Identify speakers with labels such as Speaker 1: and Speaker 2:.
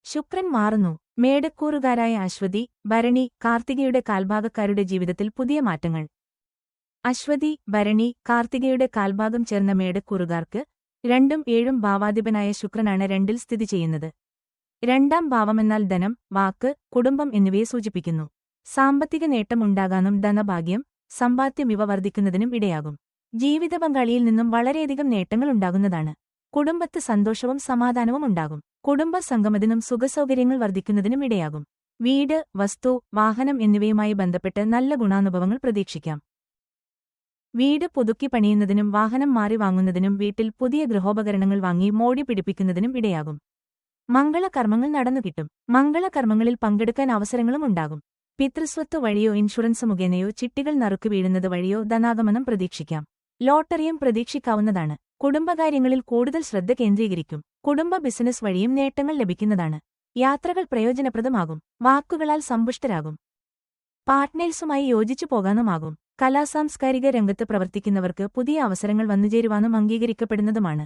Speaker 1: ശുക്രൻ മാറുന്നു. മേടക്കൂറുകാരായ അശ്വതി, ഭരണി, കാർത്തികയുടെ കാൽഭാഗക്കാരുടെ ജീവിതത്തിൽ പുതിയ മാറ്റങ്ങൾ. അശ്വതി, ഭരണി, കാർത്തികയുടെ കാൽഭാഗം ചേർന്ന മേടക്കൂറുകാർക്ക് 2ഉം 7ഉം ഭാവാധിപനായ ശുക്രനാണ് 2ൽ സ്ഥിതി ചെയ്യുന്നത്. 2ാം ഭാവമെന്നാൽ ധനം, വാക്ക്, കുടുംബം എന്നിവയെ സൂചിപ്പിക്കുന്നു. സാമ്പത്തിക നേട്ടം ഉണ്ടാകാനും ധനഭാഗ്യം, സമ്പാദ്യം ഇവ വർദ്ധിക്കുന്നതിനും ഇടയാകും. ജീവിത പങ്കാളിയിൽ നിന്നും വളരെയധികം നേട്ടങ്ങൾ ഉണ്ടാകുന്നതാണ്. കുടുംബത്ത് സന്തോഷവും സമാധാനവും ഉണ്ടാകും. കുടുംബ സംഗമത്തിനും സുഖസൗകര്യങ്ങൾ വർദ്ധിക്കുന്നതിനും ഇടയാകും. വീട്, വസ്തു, വാഹനം എന്നിവയുമായി ബന്ധപ്പെട്ട് നല്ല ഗുണാനുഭവങ്ങൾ പ്രതീക്ഷിക്കാം. വീട് പുതുക്കി പണിയുന്നതിനും വാഹനം മാറി വാങ്ങുന്നതിനും വീട്ടിൽ പുതിയ ഗൃഹോപകരണങ്ങൾ വാങ്ങി മോടി പിടിപ്പിക്കുന്നതിനും ഇടയാകും. മംഗളകർമ്മങ്ങൾ നടന്നുകിട്ടും. മംഗളകർമ്മങ്ങളിൽ പങ്കെടുക്കാൻ അവസരങ്ങളും ഉണ്ടാകും. പിതൃസ്വത്ത് വഴിയോ ഇൻഷുറൻസ് മുഖേനയോ ചിട്ടികൾ നറുക്കു വീഴുന്നത് വഴിയോ ധനാഗമനം പ്രതീക്ഷിക്കാം. ലോട്ടറിയും പ്രതീക്ഷിക്കാവുന്നതാണ്. കുടുംബകാര്യങ്ങളിൽ കൂടുതൽ ശ്രദ്ധ കേന്ദ്രീകരിക്കും. കുടുംബ ബിസിനസ് വഴിയും നേട്ടങ്ങൾ ലഭിക്കുന്നതാണ്. യാത്രകൾ പ്രയോജനപ്രദമാകും. വാക്കുകളാൽ സമ്പുഷ്ടരാകും. പാർട്ട്നേഴ്സുമായി യോജിച്ചു പോകാനുമാകും. കലാസാംസ്കാരിക രംഗത്ത് പ്രവർത്തിക്കുന്നവർക്ക് പുതിയ അവസരങ്ങൾ വന്നുചേരുവാനും അംഗീകരിക്കപ്പെടുന്നതുമാണ്.